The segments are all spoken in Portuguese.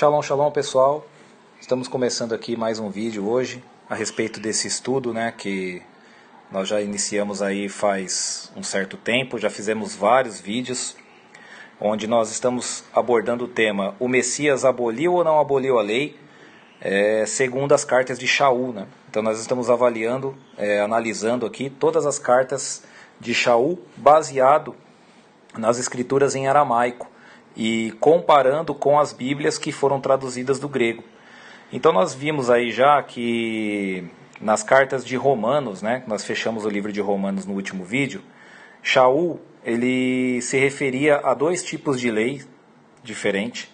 Shalom, shalom pessoal, estamos começando aqui mais um vídeo hoje a respeito desse estudo, que nós já iniciamos aí faz um certo tempo, já fizemos vários vídeos onde nós estamos abordando o tema: o Messias aboliu ou não aboliu a lei, segundo as cartas de Shaul, Então nós estamos avaliando, analisando aqui todas as cartas de Shaul baseado nas escrituras em aramaico e comparando com as Bíblias que foram traduzidas do grego. Então nós vimos aí já que nas cartas de Romanos, nós fechamos o livro de Romanos no último vídeo, Shaul ele se referia a dois tipos de lei diferentes,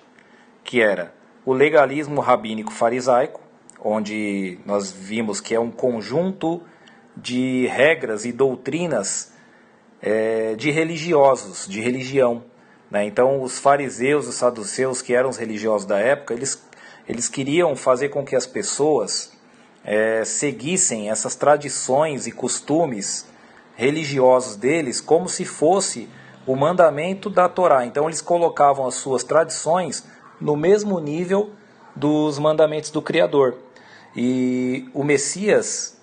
que era o legalismo rabínico farisaico, onde nós vimos que é um conjunto de regras e doutrinas de religiosos, de religião. Então os fariseus e os saduceus, que eram os religiosos da época, eles queriam fazer com que as pessoas seguissem essas tradições e costumes religiosos deles como se fosse o mandamento da Torá. Então eles colocavam as suas tradições no mesmo nível dos mandamentos do Criador. E o Messias,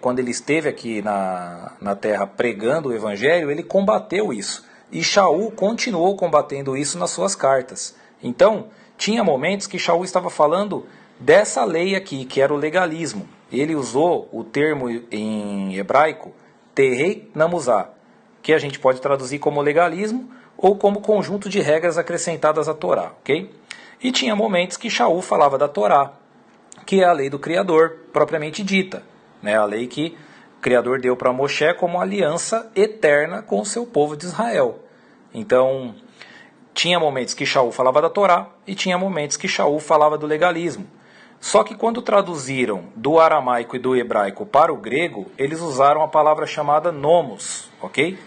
quando ele esteve aqui na terra pregando o Evangelho, ele combateu isso. E Shaul continuou combatendo isso nas suas cartas. Então, tinha momentos que Shaul estava falando dessa lei aqui, que era o legalismo. Ele usou o termo em hebraico, terei namuzá, que a gente pode traduzir como legalismo ou como conjunto de regras acrescentadas à Torá, ok? E tinha momentos que Shaul falava da Torá, que é a lei do Criador, propriamente dita, a lei que o Criador deu para Moshe como aliança eterna com o seu povo de Israel. Então, tinha momentos que Shaul falava da Torá e tinha momentos que Shaul falava do legalismo. Só que quando traduziram do aramaico e do hebraico para o grego, eles usaram a palavra chamada nomos, ok?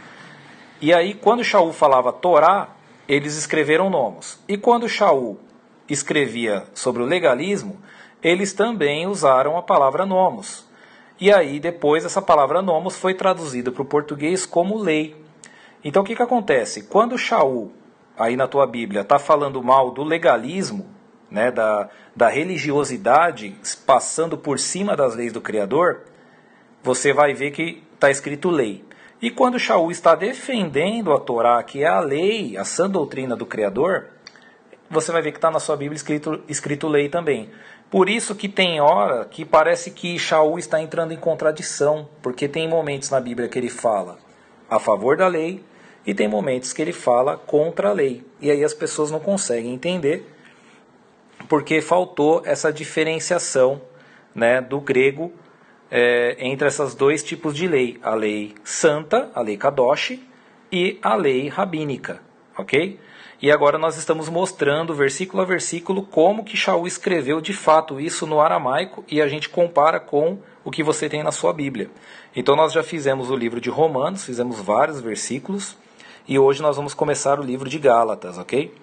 E aí, quando Shaul falava Torá, eles escreveram nomos. E quando Shaul escrevia sobre o legalismo, eles também usaram a palavra nomos. E aí, depois, essa palavra nomos foi traduzida para o português como lei. Então, o que acontece? Quando Shaul, aí na tua Bíblia, está falando mal do legalismo, da religiosidade passando por cima das leis do Criador, você vai ver que está escrito lei. E quando Shaul está defendendo a Torá, que é a lei, a sã doutrina do Criador, você vai ver que está na sua Bíblia escrito lei também. Por isso que tem hora que parece que Shaul está entrando em contradição, porque tem momentos na Bíblia que ele fala a favor da lei e tem momentos que ele fala contra a lei. E aí as pessoas não conseguem entender porque faltou essa diferenciação do grego entre esses dois tipos de lei. A lei santa, a lei kadosh, e a lei rabínica, ok? E agora nós estamos mostrando, versículo a versículo, como que Shaul escreveu de fato isso no aramaico e a gente compara com o que você tem na sua Bíblia. Então nós já fizemos o livro de Romanos, fizemos vários versículos, e hoje nós vamos começar o livro de Gálatas, ok?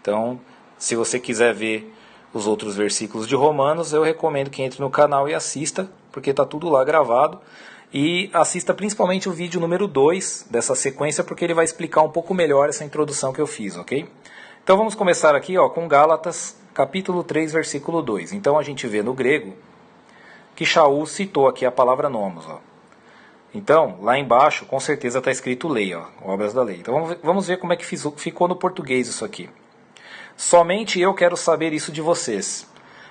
Então, se você quiser ver os outros versículos de Romanos, eu recomendo que entre no canal e assista, porque está tudo lá gravado. E assista principalmente o vídeo número 2 dessa sequência, porque ele vai explicar um pouco melhor essa introdução que eu fiz, ok? Então vamos começar aqui com Gálatas, capítulo 3, versículo 2. Então a gente vê no grego que Shaul citou aqui a palavra nomos. Então, lá embaixo, com certeza está escrito lei, obras da lei. Então vamos ver como é que ficou no português isso aqui. Somente eu quero saber isso de vocês.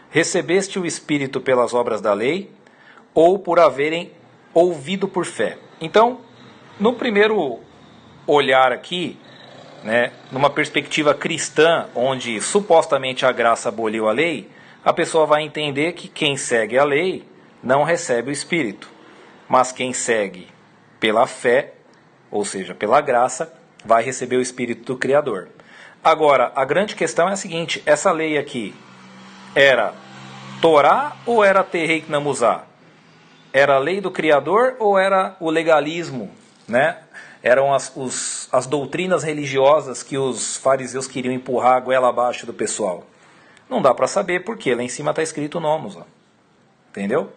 Recebeste o Espírito pelas obras da lei, ou por haverem ouvido por fé? Então, no primeiro olhar aqui, numa perspectiva cristã, onde supostamente a graça aboliu a lei, a pessoa vai entender que quem segue a lei não recebe o Espírito, mas quem segue pela fé, ou seja, pela graça, vai receber o Espírito do Criador. Agora, a grande questão é a seguinte: essa lei aqui era Torá ou era Terei Namuzá? Era a lei do Criador ou era o legalismo? Eram as doutrinas religiosas que os fariseus queriam empurrar a goela abaixo do pessoal? Não dá para saber porque lá em cima está escrito nomos. Entendeu?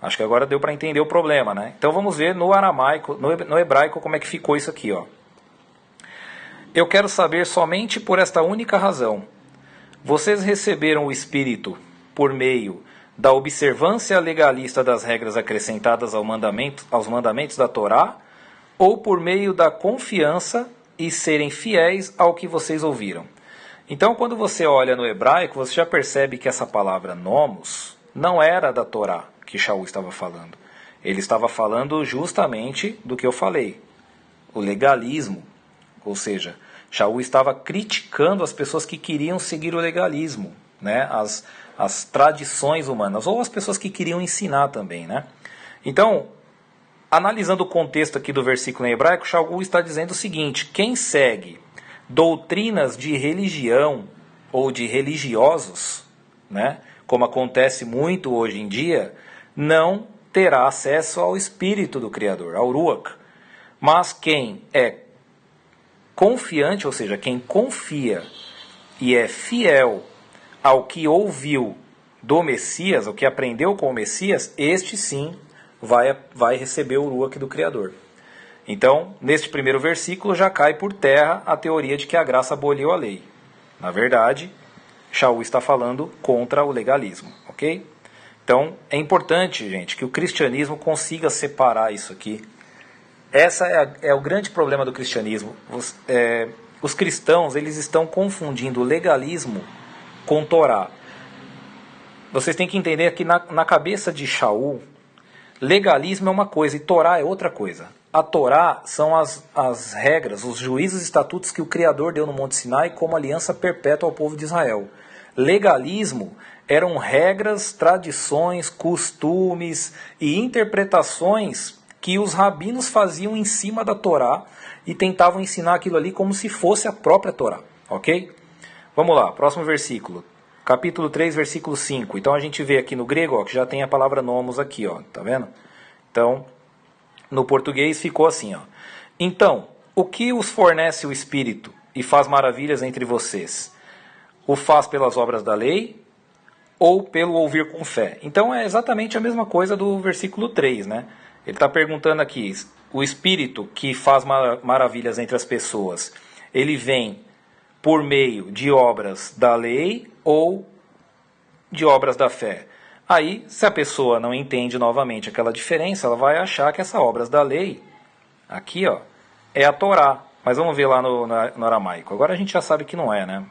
Acho que agora deu para entender o problema. Então vamos ver no aramaico, no hebraico, como é que ficou isso aqui. Eu quero saber somente por esta única razão. Vocês receberam o Espírito por meio da observância legalista das regras acrescentadas aos mandamentos da Torá, ou por meio da confiança e serem fiéis ao que vocês ouviram? Então, quando você olha no hebraico, você já percebe que essa palavra nomos não era da Torá que Shaul estava falando. Ele estava falando justamente do que eu falei, o legalismo. Ou seja, Shaul estava criticando as pessoas que queriam seguir o legalismo, né? As tradições humanas, ou as pessoas que queriam ensinar também, né? Então, analisando o contexto aqui do versículo em hebraico, Shaul está dizendo o seguinte: quem segue doutrinas de religião ou de religiosos, né, como acontece muito hoje em dia, não terá acesso ao Espírito do Criador, ao Ruach. Mas quem é confiante, ou seja, quem confia e é fiel ao que ouviu do Messias, o que aprendeu com o Messias, este sim vai receber o Ruach do Criador. Então, neste primeiro versículo já cai por terra a teoria de que a graça aboliu a lei. Na verdade, Shaul está falando contra o legalismo, ok? Então, é importante, gente, que o cristianismo consiga separar isso aqui. Essa é o grande problema do cristianismo. Os cristãos, eles estão confundindo o legalismo com Torá. Vocês têm que entender que na cabeça de Shaul, legalismo é uma coisa e Torá é outra coisa. A Torá são as regras, os juízos e estatutos que o Criador deu no Monte Sinai como aliança perpétua ao povo de Israel. Legalismo eram regras, tradições, costumes e interpretações que os rabinos faziam em cima da Torá e tentavam ensinar aquilo ali como se fosse a própria Torá. Ok? Vamos lá, próximo versículo. Capítulo 3, versículo 5. Então a gente vê aqui no grego, ó, que já tem a palavra nomos aqui, ó, tá vendo? Então, no português ficou assim, ó. Então, o que os fornece o Espírito e faz maravilhas entre vocês? O faz pelas obras da lei ou pelo ouvir com fé? Então é exatamente a mesma coisa do versículo 3, né? Ele está perguntando aqui, o Espírito que faz maravilhas entre as pessoas, ele vem por meio de obras da lei ou de obras da fé? Aí, se a pessoa não entende novamente aquela diferença, ela vai achar que essas obras da lei, aqui, ó, é a Torá. Mas vamos ver lá no aramaico. Agora a gente já sabe que não é, né?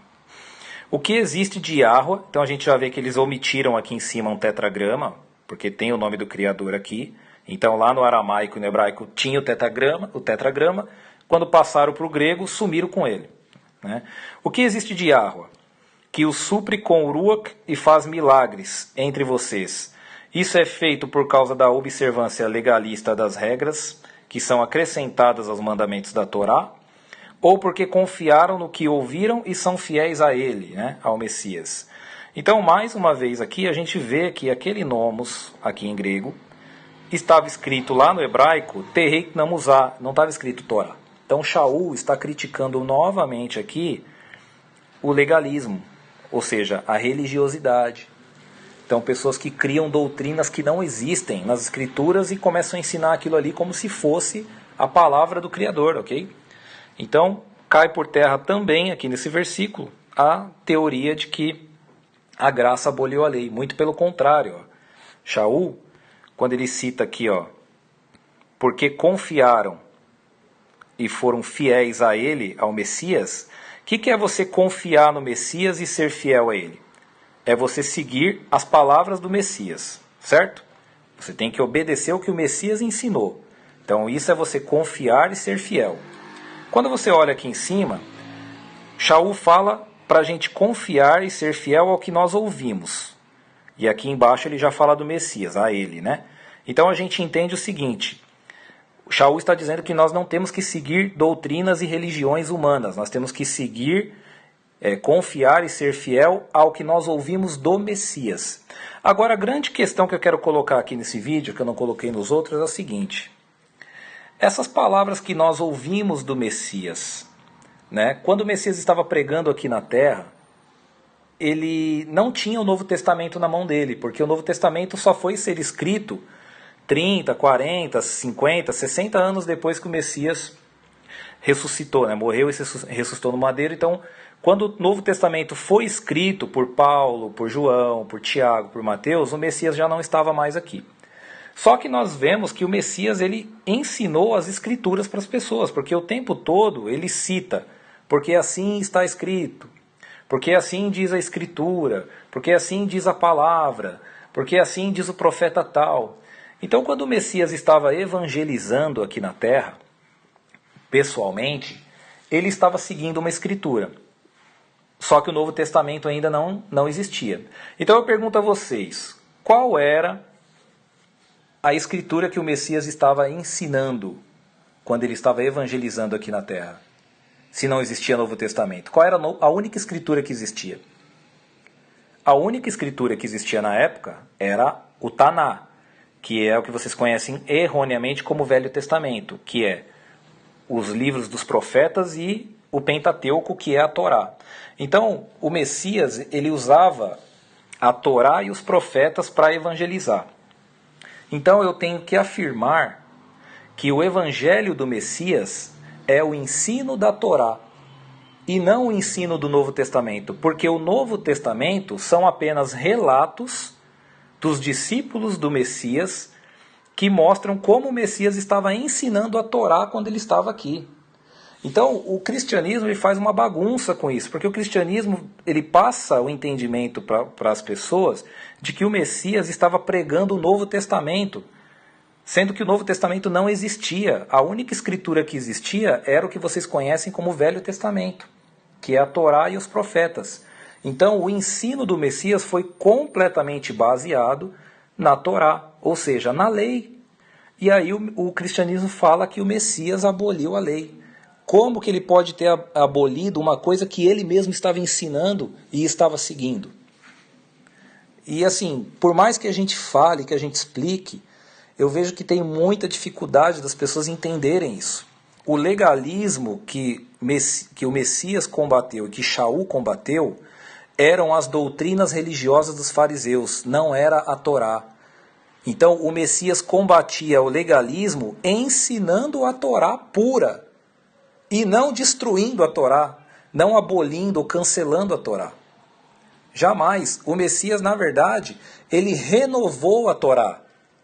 O que existe de Yahweh, então a gente já vê que eles omitiram aqui em cima um tetragrama, porque tem o nome do Criador aqui. Então lá no aramaico e no hebraico tinha o tetragrama. Quando passaram para o grego, sumiram com ele, né? O que existe de Yahweh? Que o supre com o Ruach e faz milagres entre vocês. Isso é feito por causa da observância legalista das regras, que são acrescentadas aos mandamentos da Torá, ou porque confiaram no que ouviram e são fiéis a ele, né, ao Messias. Então, mais uma vez aqui, a gente vê que aquele nomos, aqui em grego, estava escrito lá no hebraico, tereit namuzá, não estava escrito Torá. Então, Shaul está criticando novamente aqui o legalismo, ou seja, a religiosidade. Então, pessoas que criam doutrinas que não existem nas escrituras e começam a ensinar aquilo ali como se fosse a palavra do Criador, ok? Então, cai por terra também, aqui nesse versículo, a teoria de que a graça aboliu a lei. Muito pelo contrário. Ó. Shaul, quando ele cita aqui, ó, porque confiaram e foram fiéis a ele, ao Messias, o que é você confiar no Messias e ser fiel a ele? É você seguir as palavras do Messias, certo? Você tem que obedecer o que o Messias ensinou. Então isso é você confiar e ser fiel. Quando você olha aqui em cima, Shaul fala para a gente confiar e ser fiel ao que nós ouvimos. E aqui embaixo ele já fala do Messias, a ele, né? Então a gente entende o seguinte: Shaul está dizendo que nós não temos que seguir doutrinas e religiões humanas, nós temos que seguir, confiar e ser fiel ao que nós ouvimos do Messias. Agora, a grande questão que eu quero colocar aqui nesse vídeo, que eu não coloquei nos outros, é o seguinte: essas palavras que nós ouvimos do Messias, né, quando o Messias estava pregando aqui na Terra, ele não tinha o Novo Testamento na mão dele, porque o Novo Testamento só foi ser escrito 30, 40, 50, 60 anos depois que o Messias ressuscitou, né? Morreu e ressuscitou no madeiro. Então, quando o Novo Testamento foi escrito por Paulo, por João, por Tiago, por Mateus, o Messias já não estava mais aqui. Só que nós vemos que o Messias ele ensinou as escrituras para as pessoas, porque o tempo todo ele cita, porque assim está escrito, porque assim diz a escritura, porque assim diz a palavra, porque assim diz o profeta tal. Então quando o Messias estava evangelizando aqui na terra, pessoalmente, ele estava seguindo uma escritura. Só que o Novo Testamento ainda não existia. Então eu pergunto a vocês, qual era a escritura que o Messias estava ensinando quando ele estava evangelizando aqui na terra? Se não existia Novo Testamento. Qual era a única escritura que existia? A única escritura que existia na época era o Taná, que é o que vocês conhecem erroneamente como Velho Testamento, que é os livros dos profetas e o Pentateuco, que é a Torá. Então, o Messias, ele usava a Torá e os profetas para evangelizar. Então, eu tenho que afirmar que o evangelho do Messias é o ensino da Torá e não o ensino do Novo Testamento, porque o Novo Testamento são apenas relatos dos discípulos do Messias que mostram como o Messias estava ensinando a Torá quando ele estava aqui. Então, o cristianismo ele faz uma bagunça com isso, porque o cristianismo ele passa o entendimento para as pessoas de que o Messias estava pregando o Novo Testamento, sendo que o Novo Testamento não existia. A única escritura que existia era o que vocês conhecem como Velho Testamento, que é a Torá e os profetas. Então, o ensino do Messias foi completamente baseado na Torá, ou seja, na lei. E aí o cristianismo fala que o Messias aboliu a lei. Como que ele pode ter abolido uma coisa que ele mesmo estava ensinando e estava seguindo? E assim, por mais que a gente fale, que a gente explique, eu vejo que tem muita dificuldade das pessoas entenderem isso. O legalismo que o Messias combateu e que Shaul combateu eram as doutrinas religiosas dos fariseus, não era a Torá. Então o Messias combatia o legalismo ensinando a Torá pura e não destruindo a Torá, não abolindo ou cancelando a Torá. Jamais. O Messias, na verdade, ele renovou a Torá.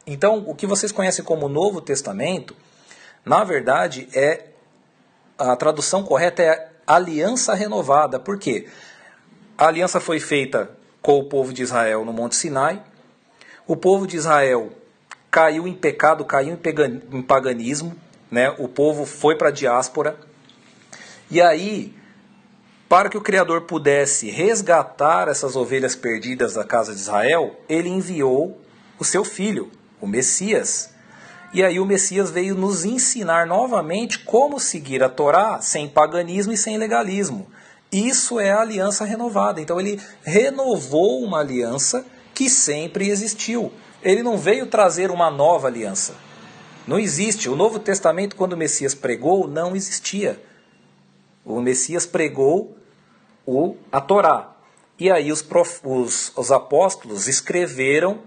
Então, o que vocês conhecem como Novo Testamento, na verdade, a tradução correta é aliança renovada. Por quê? A aliança foi feita com o povo de Israel no Monte Sinai. O povo de Israel caiu em pecado, caiu em paganismo, né? O povo foi para a diáspora. E aí, para que o Criador pudesse resgatar essas ovelhas perdidas da casa de Israel, ele enviou o seu filho, o Messias. E aí o Messias veio nos ensinar novamente como seguir a Torá sem paganismo e sem legalismo. Isso é a aliança renovada. Então ele renovou uma aliança que sempre existiu. Ele não veio trazer uma nova aliança. Não existe. O Novo Testamento, quando o Messias pregou, não existia. O Messias pregou a Torá. E aí os apóstolos escreveram,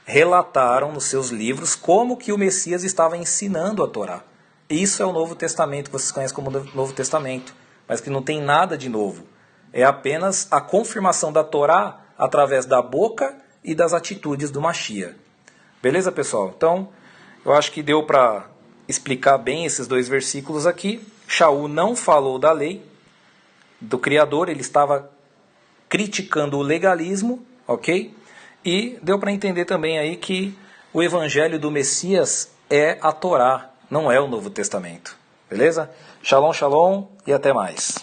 relataram nos seus livros como que o Messias estava ensinando a Torá. Isso é o Novo Testamento, que vocês conhecem como Novo Testamento, mas que não tem nada de novo. É apenas a confirmação da Torá através da boca e das atitudes do Mashiach. Beleza, pessoal? Então, eu acho que deu para explicar bem esses dois versículos aqui. Shaul não falou da lei do Criador, ele estava criticando o legalismo, ok? E deu para entender também aí que o evangelho do Messias é a Torá, não é o Novo Testamento. Beleza? Shalom, shalom e até mais.